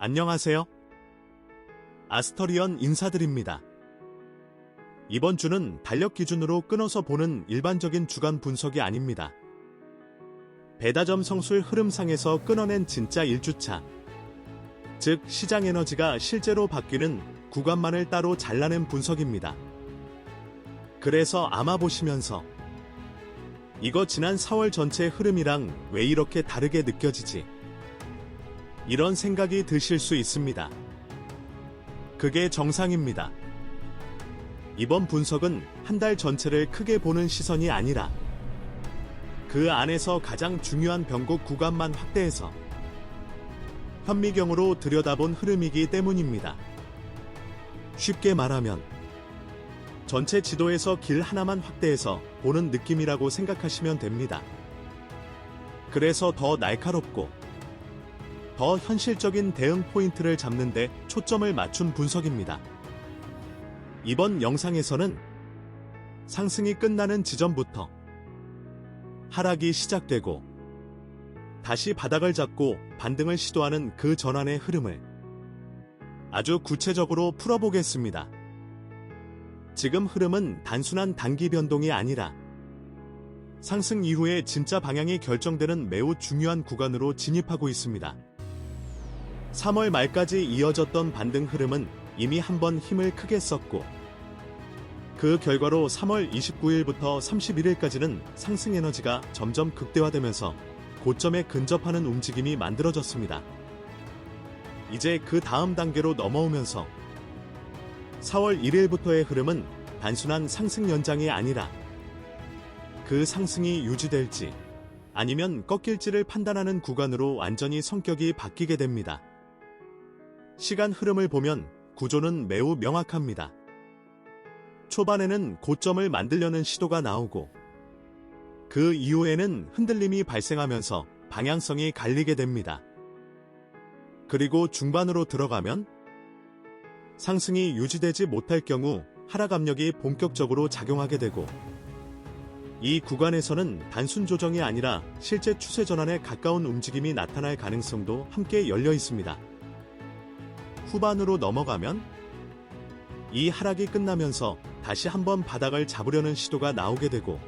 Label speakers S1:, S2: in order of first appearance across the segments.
S1: 안녕하세요. 아스터리언 인사드립니다. 이번 주는 달력 기준으로 끊어서 보는 일반적인 주간 분석이 아닙니다. 배다점 성술 흐름상에서 끊어낸 진짜 1주차, 즉 시장 에너지가 실제로 바뀌는 구간만을 따로 잘라낸 분석입니다. 그래서 아마 보시면서 이거 지난 4월 전체 흐름이랑 왜 이렇게 다르게 느껴지지? 이런 생각이 드실 수 있습니다. 그게 정상입니다. 이번 분석은 한 달 전체를 크게 보는 시선이 아니라 그 안에서 가장 중요한 변곡 구간만 확대해서 현미경으로 들여다본 흐름이기 때문입니다. 쉽게 말하면 전체 지도에서 길 하나만 확대해서 보는 느낌이라고 생각하시면 됩니다. 그래서 더 날카롭고 더 현실적인 대응 포인트를 잡는 데 초점을 맞춘 분석입니다. 이번 영상에서는 상승이 끝나는 지점부터 하락이 시작되고 다시 바닥을 잡고 반등을 시도하는 그 전환의 흐름을 아주 구체적으로 풀어보겠습니다. 지금 흐름은 단순한 단기 변동이 아니라 상승 이후에 진짜 방향이 결정되는 매우 중요한 구간으로 진입하고 있습니다. 3월 말까지 이어졌던 반등 흐름은 이미 한번 힘을 크게 썼고 그 결과로 3월 29일부터 31일까지는 상승 에너지가 점점 극대화되면서 고점에 근접하는 움직임이 만들어졌습니다. 이제 그 다음 단계로 넘어오면서 4월 1일부터의 흐름은 단순한 상승 연장이 아니라 그 상승이 유지될지 아니면 꺾일지를 판단하는 구간으로 완전히 성격이 바뀌게 됩니다. 시간 흐름을 보면 구조는 매우 명확합니다. 초반에는 고점을 만들려는 시도가 나오고 그 이후에는 흔들림이 발생하면서 방향성이 갈리게 됩니다. 그리고 중반으로 들어가면 상승이 유지되지 못할 경우 하락 압력이 본격적으로 작용하게 되고 이 구간에서는 단순 조정이 아니라 실제 추세 전환에 가까운 움직임이 나타날 가능성도 함께 열려 있습니다. 후반으로 넘어가면 이 하락이 끝나면서 다시 한번 바닥을 잡으려는 시도가 나오게 되고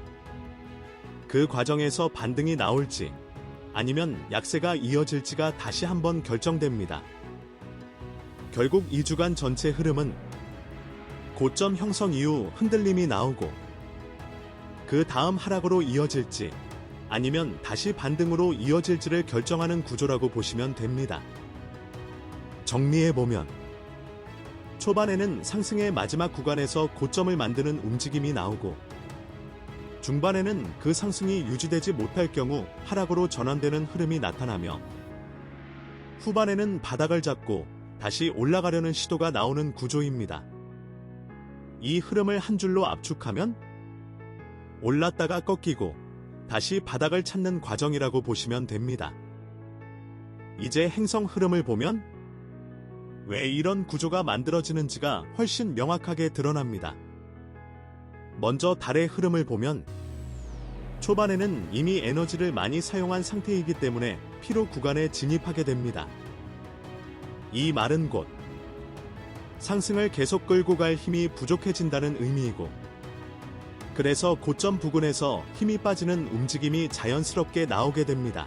S1: 그 과정에서 반등이 나올지 아니면 약세가 이어질지가 다시 한번 결정됩니다. 결국 2주간 전체 흐름은 고점 형성 이후 흔들림이 나오고 그 다음 하락으로 이어질지 아니면 다시 반등으로 이어질지를 결정하는 구조라고 보시면 됩니다. 정리해보면 초반에는 상승의 마지막 구간에서 고점을 만드는 움직임이 나오고 중반에는 그 상승이 유지되지 못할 경우 하락으로 전환되는 흐름이 나타나며 후반에는 바닥을 잡고 다시 올라가려는 시도가 나오는 구조입니다. 이 흐름을 한 줄로 압축하면 올랐다가 꺾이고 다시 바닥을 찾는 과정이라고 보시면 됩니다. 이제 행성 흐름을 보면 왜 이런 구조가 만들어지는지가 훨씬 명확하게 드러납니다. 먼저 달의 흐름을 보면 초반에는 이미 에너지를 많이 사용한 상태이기 때문에 피로 구간에 진입하게 됩니다. 이 말은 곧 상승을 계속 끌고 갈 힘이 부족해진다는 의미이고 그래서 고점 부근에서 힘이 빠지는 움직임이 자연스럽게 나오게 됩니다.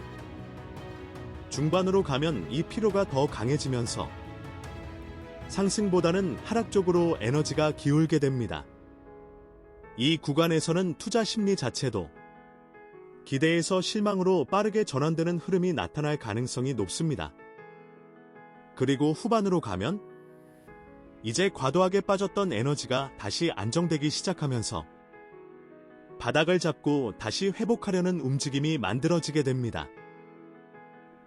S1: 중반으로 가면 이 피로가 더 강해지면서 상승보다는 하락 쪽으로 에너지가 기울게 됩니다. 이 구간에서는 투자 심리 자체도 기대에서 실망으로 빠르게 전환되는 흐름이 나타날 가능성이 높습니다. 그리고 후반으로 가면 이제 과도하게 빠졌던 에너지가 다시 안정되기 시작하면서 바닥을 잡고 다시 회복하려는 움직임이 만들어지게 됩니다.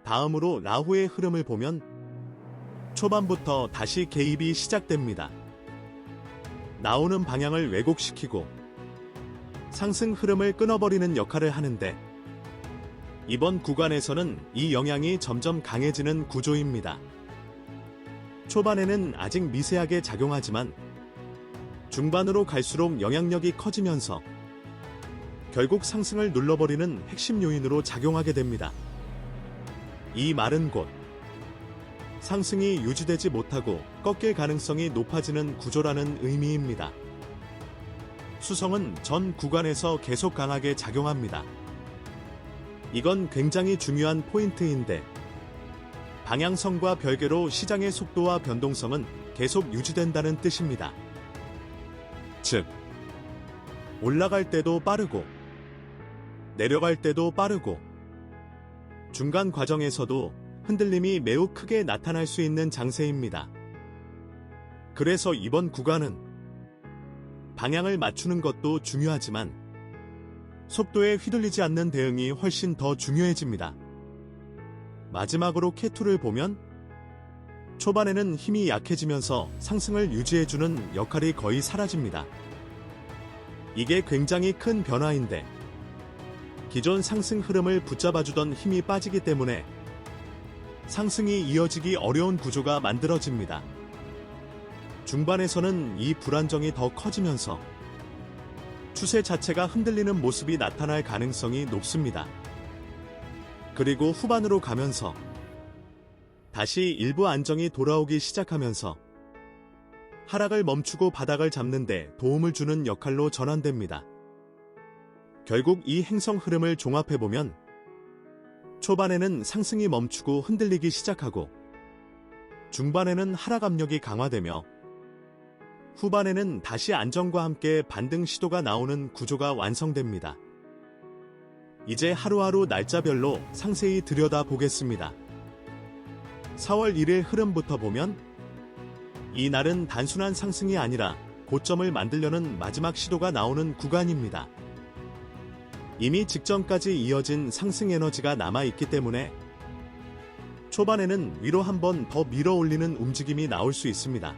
S1: 다음으로 라후의 흐름을 보면 초반부터 다시 개입이 시작됩니다. 나오는 방향을 왜곡시키고 상승 흐름을 끊어버리는 역할을 하는데 이번 구간에서는 이 영향이 점점 강해지는 구조입니다. 초반에는 아직 미세하게 작용하지만 중반으로 갈수록 영향력이 커지면서 결국 상승을 눌러버리는 핵심 요인으로 작용하게 됩니다. 이 말은 곧 상승이 유지되지 못하고 꺾일 가능성이 높아지는 구조라는 의미입니다. 수성은 전 구간에서 계속 강하게 작용합니다. 이건 굉장히 중요한 포인트인데 방향성과 별개로 시장의 속도와 변동성은 계속 유지된다는 뜻입니다. 즉, 올라갈 때도 빠르고 내려갈 때도 빠르고 중간 과정에서도 흔들림이 매우 크게 나타날 수 있는 장세입니다. 그래서 이번 구간은 방향을 맞추는 것도 중요하지만 속도에 휘둘리지 않는 대응이 훨씬 더 중요해집니다. 마지막으로 K2를 보면 초반에는 힘이 약해지면서 상승을 유지해주는 역할이 거의 사라집니다. 이게 굉장히 큰 변화인데 기존 상승 흐름을 붙잡아주던 힘이 빠지기 때문에 상승이 이어지기 어려운 구조가 만들어집니다. 중반에서는 이 불안정이 더 커지면서 추세 자체가 흔들리는 모습이 나타날 가능성이 높습니다. 그리고 후반으로 가면서 다시 일부 안정이 돌아오기 시작하면서 하락을 멈추고 바닥을 잡는 데 도움을 주는 역할로 전환됩니다. 결국 이 행성 흐름을 종합해보면 초반에는 상승이 멈추고 흔들리기 시작하고 중반에는 하락 압력이 강화되며 후반에는 다시 안정과 함께 반등 시도가 나오는 구조가 완성됩니다. 이제 하루하루 날짜별로 상세히 들여다보겠습니다. 4월 1일 흐름부터 보면 이 날은 단순한 상승이 아니라 고점을 만들려는 마지막 시도가 나오는 구간입니다. 이미 직전까지 이어진 상승 에너지가 남아있기 때문에 초반에는 위로 한번 더 밀어 올리는 움직임이 나올 수 있습니다.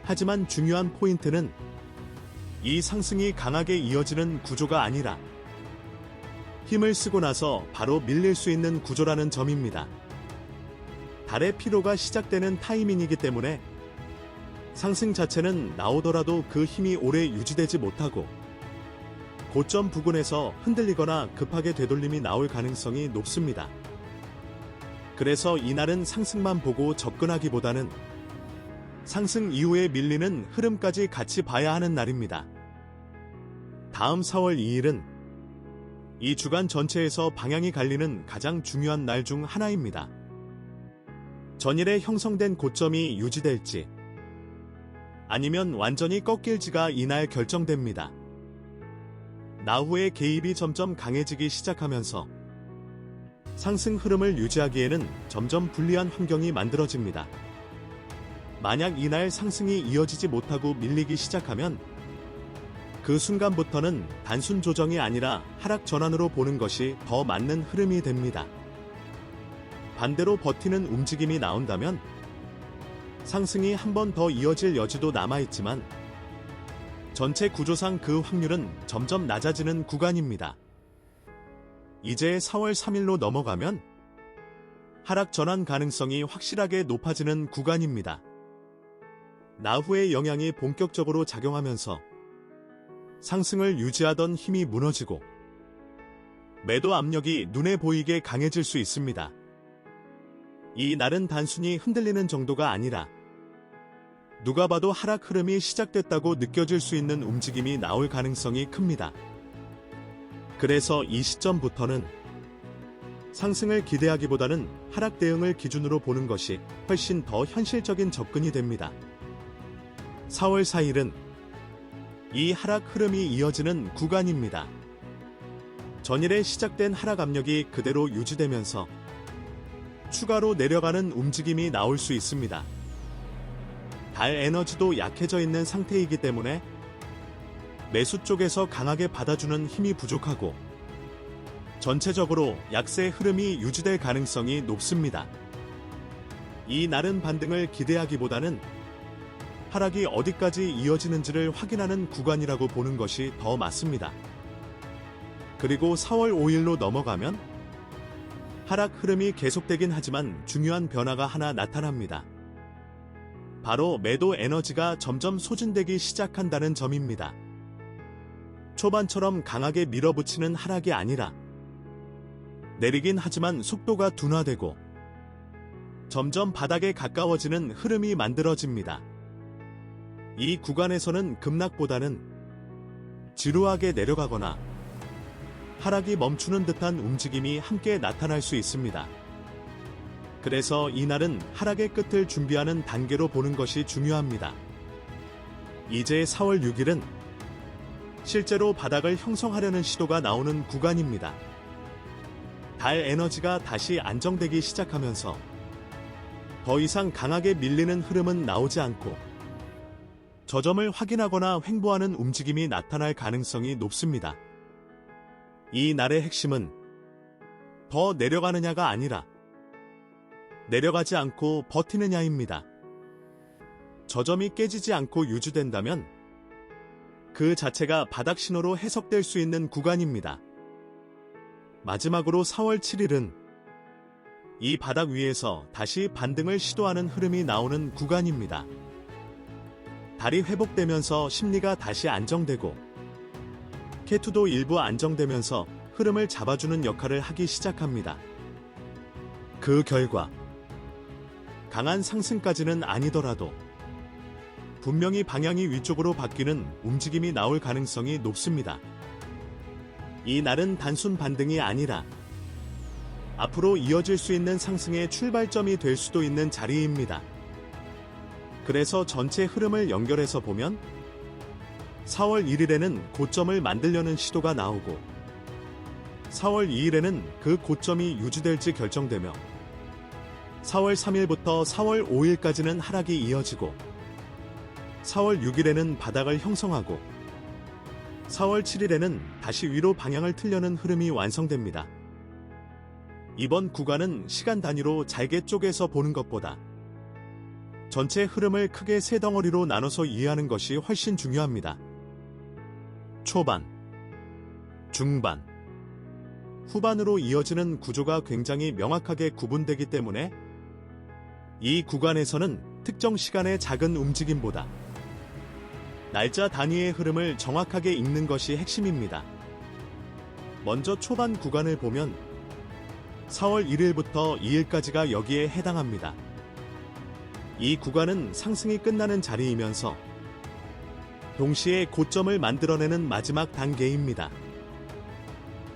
S1: 하지만 중요한 포인트는 이 상승이 강하게 이어지는 구조가 아니라 힘을 쓰고 나서 바로 밀릴 수 있는 구조라는 점입니다. 달의 피로가 시작되는 타이밍이기 때문에 상승 자체는 나오더라도 그 힘이 오래 유지되지 못하고 고점 부근에서 흔들리거나 급하게 되돌림이 나올 가능성이 높습니다. 그래서 이날은 상승만 보고 접근하기보다는 상승 이후에 밀리는 흐름까지 같이 봐야 하는 날입니다. 다음 4월 2일은 이 주간 전체에서 방향이 갈리는 가장 중요한 날 중 하나입니다. 전일에 형성된 고점이 유지될지 아니면 완전히 꺾일지가 이날 결정됩니다. 나후의 개입이 점점 강해지기 시작하면서 상승 흐름을 유지하기에는 점점 불리한 환경이 만들어집니다. 만약 이날 상승이 이어지지 못하고 밀리기 시작하면 그 순간부터는 단순 조정이 아니라 하락 전환으로 보는 것이 더 맞는 흐름이 됩니다. 반대로 버티는 움직임이 나온다면 상승이 한 번 더 이어질 여지도 남아있지만 전체 구조상 그 확률은 점점 낮아지는 구간입니다. 이제 4월 3일로 넘어가면 하락 전환 가능성이 확실하게 높아지는 구간입니다. 나후의 영향이 본격적으로 작용하면서 상승을 유지하던 힘이 무너지고 매도 압력이 눈에 보이게 강해질 수 있습니다. 이 날은 단순히 흔들리는 정도가 아니라 누가 봐도 하락 흐름이 시작됐다고 느껴질 수 있는 움직임이 나올 가능성이 큽니다. 그래서 이 시점부터는 상승을 기대하기보다는 하락 대응을 기준으로 보는 것이 훨씬 더 현실적인 접근이 됩니다. 4월 4일은 이 하락 흐름이 이어지는 구간입니다. 전일에 시작된 하락 압력이 그대로 유지되면서 추가로 내려가는 움직임이 나올 수 있습니다. 달 에너지도 약해져 있는 상태이기 때문에 매수 쪽에서 강하게 받아주는 힘이 부족하고 전체적으로 약세 흐름이 유지될 가능성이 높습니다. 이 날은 반등을 기대하기보다는 하락이 어디까지 이어지는지를 확인하는 구간이라고 보는 것이 더 맞습니다. 그리고 4월 5일로 넘어가면 하락 흐름이 계속되긴 하지만 중요한 변화가 하나 나타납니다. 바로 매도 에너지가 점점 소진되기 시작한다는 점입니다. 초반처럼 강하게 밀어붙이는 하락이 아니라 내리긴 하지만 속도가 둔화되고 점점 바닥에 가까워지는 흐름이 만들어집니다. 이 구간에서는 급락보다는 지루하게 내려가거나 하락이 멈추는 듯한 움직임이 함께 나타날 수 있습니다. 그래서 이날은 하락의 끝을 준비하는 단계로 보는 것이 중요합니다. 이제 4월 6일은 실제로 바닥을 형성하려는 시도가 나오는 구간입니다. 달 에너지가 다시 안정되기 시작하면서 더 이상 강하게 밀리는 흐름은 나오지 않고 저점을 확인하거나 횡보하는 움직임이 나타날 가능성이 높습니다. 이 날의 핵심은 더 내려가느냐가 아니라 내려가지 않고 버티느냐입니다. 저점이 깨지지 않고 유지된다면 그 자체가 바닥 신호로 해석될 수 있는 구간입니다. 마지막으로 4월 7일은 이 바닥 위에서 다시 반등을 시도하는 흐름이 나오는 구간입니다. 달이 회복되면서 심리가 다시 안정되고 케투도 일부 안정되면서 흐름을 잡아주는 역할을 하기 시작합니다. 그 결과 강한 상승까지는 아니더라도 분명히 방향이 위쪽으로 바뀌는 움직임이 나올 가능성이 높습니다. 이 날은 단순 반등이 아니라 앞으로 이어질 수 있는 상승의 출발점이 될 수도 있는 자리입니다. 그래서 전체 흐름을 연결해서 보면 4월 1일에는 고점을 만들려는 시도가 나오고 4월 2일에는 그 고점이 유지될지 결정되며 4월 3일부터 4월 5일까지는 하락이 이어지고 4월 6일에는 바닥을 형성하고 4월 7일에는 다시 위로 방향을 틀려는 흐름이 완성됩니다. 이번 구간은 시간 단위로 잘게 쪼개서 보는 것보다 전체 흐름을 크게 세 덩어리로 나눠서 이해하는 것이 훨씬 중요합니다. 초반, 중반, 후반으로 이어지는 구조가 굉장히 명확하게 구분되기 때문에 이 구간에서는 특정 시간의 작은 움직임보다 날짜 단위의 흐름을 정확하게 읽는 것이 핵심입니다. 먼저 초반 구간을 보면 4월 1일부터 2일까지가 여기에 해당합니다. 이 구간은 상승이 끝나는 자리이면서 동시에 고점을 만들어내는 마지막 단계입니다.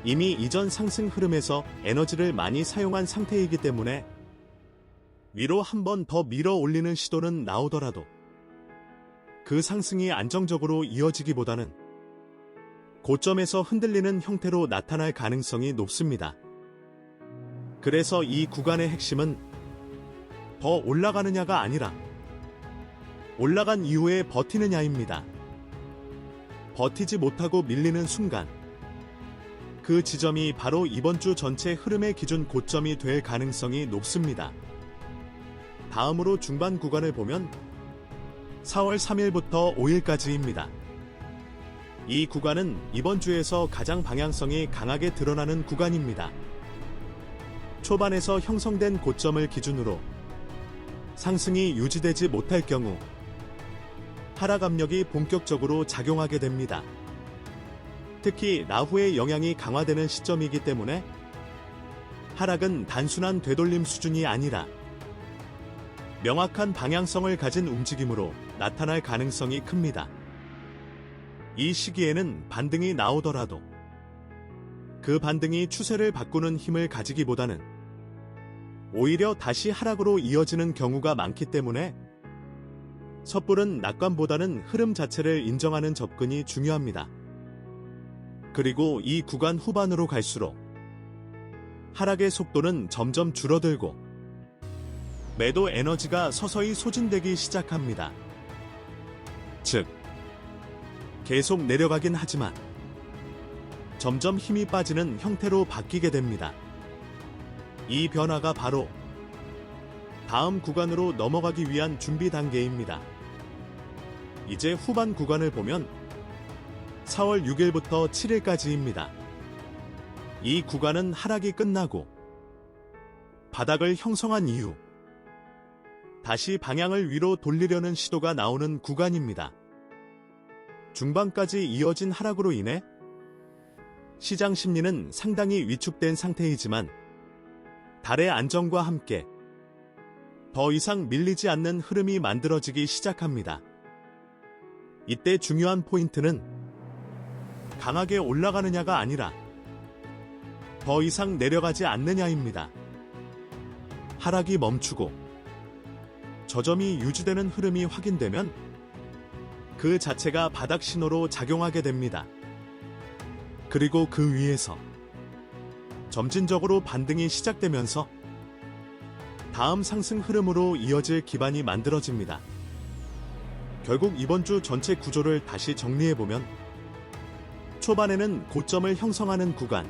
S1: 이미 이전 상승 흐름에서 에너지를 많이 사용한 상태이기 때문에 위로 한 번 더 밀어 올리는 시도는 나오더라도 그 상승이 안정적으로 이어지기보다는 고점에서 흔들리는 형태로 나타날 가능성이 높습니다. 그래서 이 구간의 핵심은 더 올라가느냐가 아니라 올라간 이후에 버티느냐입니다. 버티지 못하고 밀리는 순간 그 지점이 바로 이번 주 전체 흐름의 기준 고점이 될 가능성이 높습니다. 다음으로 중반 구간을 보면 4월 3일부터 5일까지입니다. 이 구간은 이번 주에서 가장 방향성이 강하게 드러나는 구간입니다. 초반에서 형성된 고점을 기준으로 상승이 유지되지 못할 경우 하락 압력이 본격적으로 작용하게 됩니다. 특히 라후의 영향이 강화되는 시점이기 때문에 하락은 단순한 되돌림 수준이 아니라 명확한 방향성을 가진 움직임으로 나타날 가능성이 큽니다. 이 시기에는 반등이 나오더라도 그 반등이 추세를 바꾸는 힘을 가지기보다는 오히려 다시 하락으로 이어지는 경우가 많기 때문에 섣부른 낙관보다는 흐름 자체를 인정하는 접근이 중요합니다. 그리고 이 구간 후반으로 갈수록 하락의 속도는 점점 줄어들고 매도 에너지가 서서히 소진되기 시작합니다. 즉, 계속 내려가긴 하지만 점점 힘이 빠지는 형태로 바뀌게 됩니다. 이 변화가 바로 다음 구간으로 넘어가기 위한 준비 단계입니다. 이제 후반 구간을 보면 4월 6일부터 7일까지입니다. 이 구간은 하락이 끝나고 바닥을 형성한 이후 다시 방향을 위로 돌리려는 시도가 나오는 구간입니다. 중반까지 이어진 하락으로 인해 시장 심리는 상당히 위축된 상태이지만 달의 안정과 함께 더 이상 밀리지 않는 흐름이 만들어지기 시작합니다. 이때 중요한 포인트는 강하게 올라가느냐가 아니라 더 이상 내려가지 않느냐입니다. 하락이 멈추고 저점이 유지되는 흐름이 확인되면 그 자체가 바닥 신호로 작용하게 됩니다. 그리고 그 위에서 점진적으로 반등이 시작되면서 다음 상승 흐름으로 이어질 기반이 만들어집니다. 결국 이번 주 전체 구조를 다시 정리해보면 초반에는 고점을 형성하는 구간,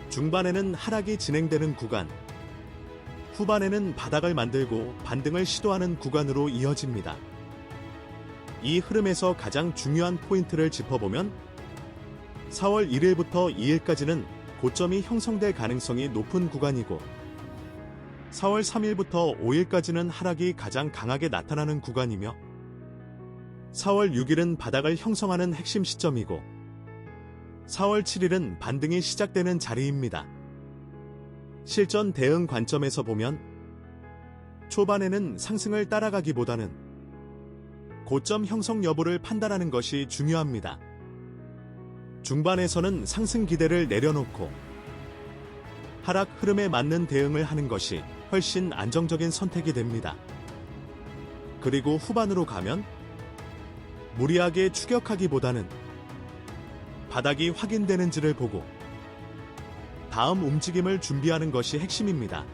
S1: 중반에는 하락이 진행되는 구간, 후반에는 바닥을 만들고 반등을 시도하는 구간으로 이어집니다. 이 흐름에서 가장 중요한 포인트를 짚어보면 4월 1일부터 2일까지는 고점이 형성될 가능성이 높은 구간이고 4월 3일부터 5일까지는 하락이 가장 강하게 나타나는 구간이며 4월 6일은 바닥을 형성하는 핵심 시점이고 4월 7일은 반등이 시작되는 자리입니다. 실전 대응 관점에서 보면 초반에는 상승을 따라가기보다는 고점 형성 여부를 판단하는 것이 중요합니다. 중반에서는 상승 기대를 내려놓고 하락 흐름에 맞는 대응을 하는 것이 훨씬 안정적인 선택이 됩니다. 그리고 후반으로 가면 무리하게 추격하기보다는 바닥이 확인되는지를 보고 다음 움직임을 준비하는 것이 핵심입니다.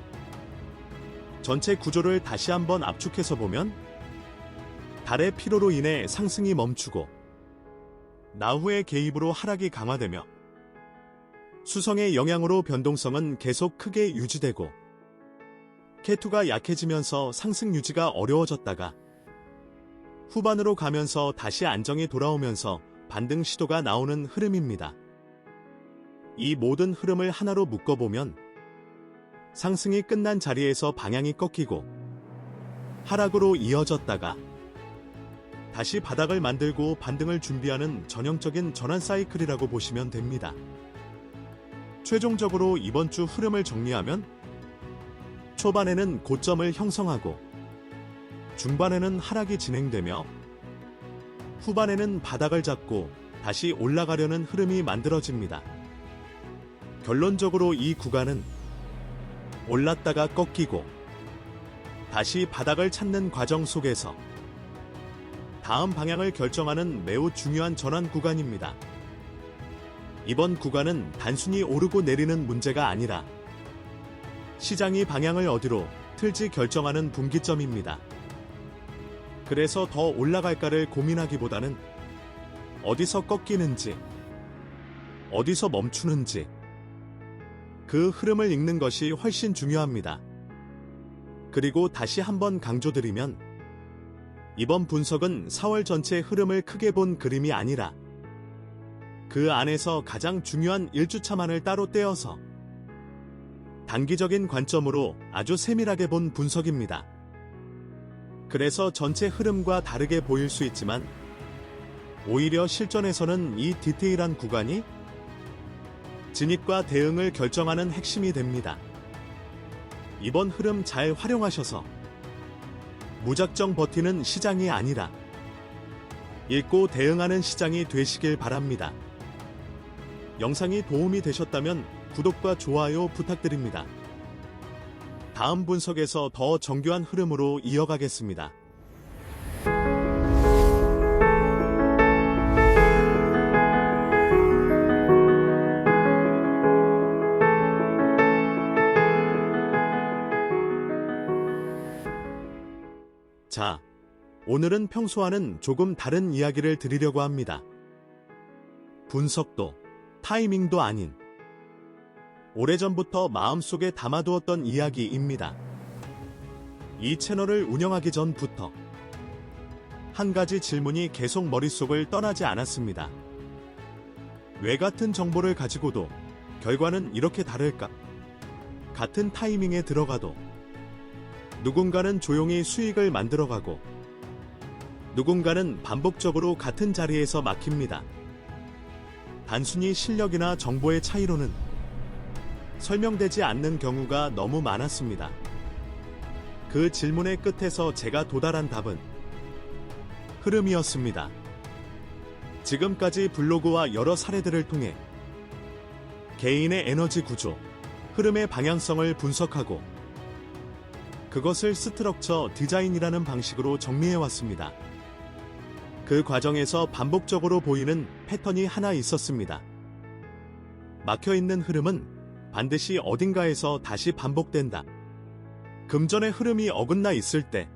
S1: 전체 구조를 다시 한번 압축해서 보면 달의 피로로 인해 상승이 멈추고 나후의 개입으로 하락이 강화되며 수성의 영향으로 변동성은 계속 크게 유지되고 K2가 약해지면서 상승 유지가 어려워졌다가 후반으로 가면서 다시 안정이 돌아오면서 반등 시도가 나오는 흐름입니다. 이 모든 흐름을 하나로 묶어보면 상승이 끝난 자리에서 방향이 꺾이고 하락으로 이어졌다가 다시 바닥을 만들고 반등을 준비하는 전형적인 전환 사이클이라고 보시면 됩니다. 최종적으로 이번 주 흐름을 정리하면 초반에는 고점을 형성하고 중반에는 하락이 진행되며 후반에는 바닥을 잡고 다시 올라가려는 흐름이 만들어집니다. 결론적으로 이 구간은 올랐다가 꺾이고 다시 바닥을 찾는 과정 속에서 다음 방향을 결정하는 매우 중요한 전환 구간입니다. 이번 구간은 단순히 오르고 내리는 문제가 아니라 시장이 방향을 어디로 틀지 결정하는 분기점입니다. 그래서 더 올라갈까를 고민하기보다는 어디서 꺾이는지, 어디서 멈추는지 그 흐름을 읽는 것이 훨씬 중요합니다. 그리고 다시 한번 강조드리면 이번 분석은 4월 전체 흐름을 크게 본 그림이 아니라 그 안에서 가장 중요한 1주차만을 따로 떼어서 단기적인 관점으로 아주 세밀하게 본 분석입니다. 그래서 전체 흐름과 다르게 보일 수 있지만 오히려 실전에서는 이 디테일한 구간이 진입과 대응을 결정하는 핵심이 됩니다. 이번 흐름 잘 활용하셔서 무작정 버티는 시장이 아니라 읽고 대응하는 시장이 되시길 바랍니다. 영상이 도움이 되셨다면 구독과 좋아요 부탁드립니다. 다음 분석에서 더 정교한 흐름으로 이어가겠습니다. 자, 오늘은 평소와는 조금 다른 이야기를 드리려고 합니다. 분석도, 타이밍도 아닌 오래전부터 마음속에 담아두었던 이야기입니다. 이 채널을 운영하기 전부터 한 가지 질문이 계속 머릿속을 떠나지 않았습니다. 왜 같은 정보를 가지고도 결과는 이렇게 다를까? 같은 타이밍에 들어가도 누군가는 조용히 수익을 만들어가고 누군가는 반복적으로 같은 자리에서 막힙니다. 단순히 실력이나 정보의 차이로는 설명되지 않는 경우가 너무 많았습니다. 그 질문의 끝에서 제가 도달한 답은 흐름이었습니다. 지금까지 블로그와 여러 사례들을 통해 개인의 에너지 구조, 흐름의 방향성을 분석하고 그것을 스트럭처 디자인이라는 방식으로 정리해왔습니다. 그 과정에서 반복적으로 보이는 패턴이 하나 있었습니다. 막혀있는 흐름은 반드시 어딘가에서 다시 반복된다. 금전의 흐름이 어긋나 있을 때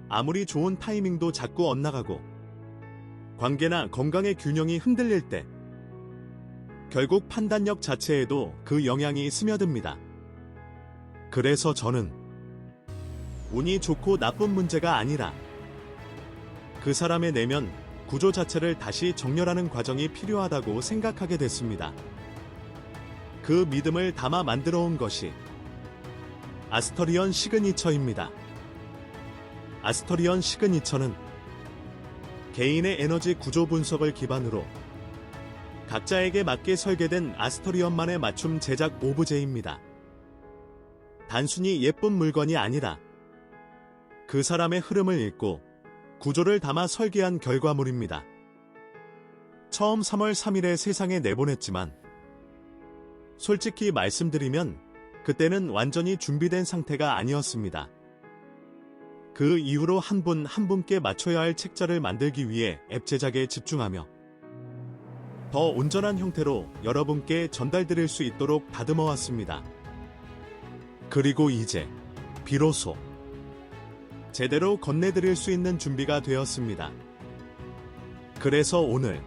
S1: 아무리 좋은 타이밍도 자꾸 엇나가고 관계나 건강의 균형이 흔들릴 때 결국 판단력 자체에도 그 영향이 스며듭니다. 그래서 저는 운이 좋고 나쁜 문제가 아니라 그 사람의 내면 구조 자체를 다시 정렬하는 과정이 필요하다고 생각하게 됐습니다. 그 믿음을 담아 만들어 온 것이 아스터리언 시그니처입니다. 아스터리언 시그니처는 개인의 에너지 구조 분석을 기반으로 각자에게 맞게 설계된 아스터리언만의 맞춤 제작 오브제입니다. 단순히 예쁜 물건이 아니라 그 사람의 흐름을 읽고 구조를 담아 설계한 결과물입니다. 처음 3월 3일에 세상에 내보냈지만 솔직히 말씀드리면 그때는 완전히 준비된 상태가 아니었습니다. 그 이후로 한 분 한 분께 맞춰야 할 책자를 만들기 위해 앱 제작에 집중하며 더 온전한 형태로 여러분께 전달드릴 수 있도록 다듬어 왔습니다. 그리고 이제 비로소 제대로 건네드릴 수 있는 준비가 되었습니다. 그래서 오늘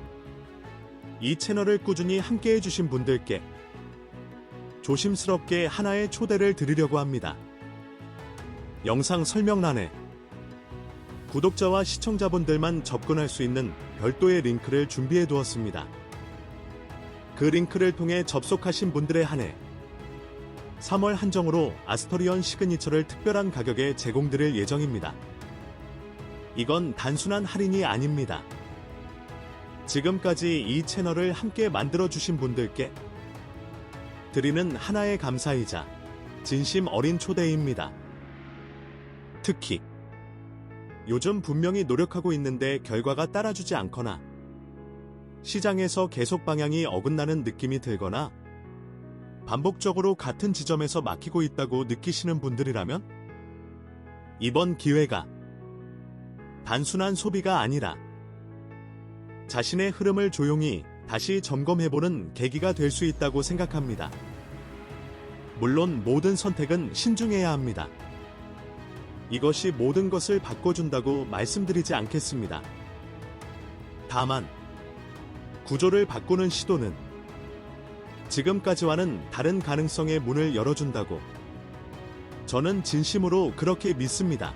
S1: 이 채널을 꾸준히 함께해주신 분들께 조심스럽게 하나의 초대를 드리려고 합니다. 영상 설명란에 구독자와 시청자분들만 접근할 수 있는 별도의 링크를 준비해 두었습니다. 그 링크를 통해 접속하신 분들에 한해 3월 한정으로 아스터리언 시그니처를 특별한 가격에 제공드릴 예정입니다. 이건 단순한 할인이 아닙니다. 지금까지 이 채널을 함께 만들어주신 분들께 드리는 하나의 감사이자 진심 어린 초대입니다. 특히 요즘 분명히 노력하고 있는데 결과가 따라주지 않거나 시장에서 계속 방향이 어긋나는 느낌이 들거나 반복적으로 같은 지점에서 막히고 있다고 느끼시는 분들이라면 이번 기회가 단순한 소비가 아니라 자신의 흐름을 조용히 다시 점검해보는 계기가 될 수 있다고 생각합니다. 물론 모든 선택은 신중해야 합니다. 이것이 모든 것을 바꿔준다고 말씀드리지 않겠습니다. 다만 구조를 바꾸는 시도는 지금까지와는 다른 가능성의 문을 열어준다고 저는 진심으로 그렇게 믿습니다.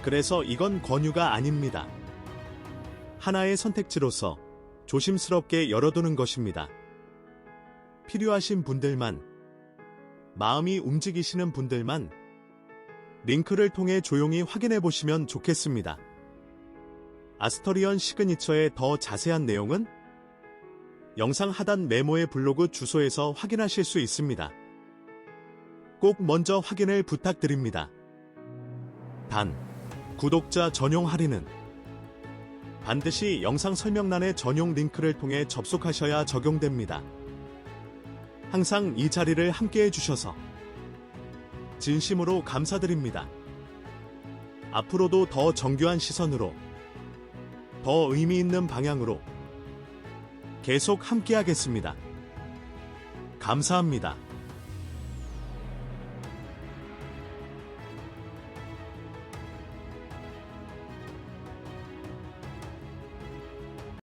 S1: 그래서 이건 권유가 아닙니다. 하나의 선택지로서 조심스럽게 열어두는 것입니다. 필요하신 분들만, 마음이 움직이시는 분들만 링크를 통해 조용히 확인해 보시면 좋겠습니다. 아스터리언 시그니처의 더 자세한 내용은 영상 하단 메모의 블로그 주소에서 확인하실 수 있습니다. 꼭 먼저 확인을 부탁드립니다. 단, 구독자 전용 할인은 반드시 영상 설명란의 전용 링크를 통해 접속하셔야 적용됩니다. 항상 이 자리를 함께 해주셔서 진심으로 감사드립니다. 앞으로도 더 정교한 시선으로, 더 의미 있는 방향으로 계속 함께하겠습니다. 감사합니다.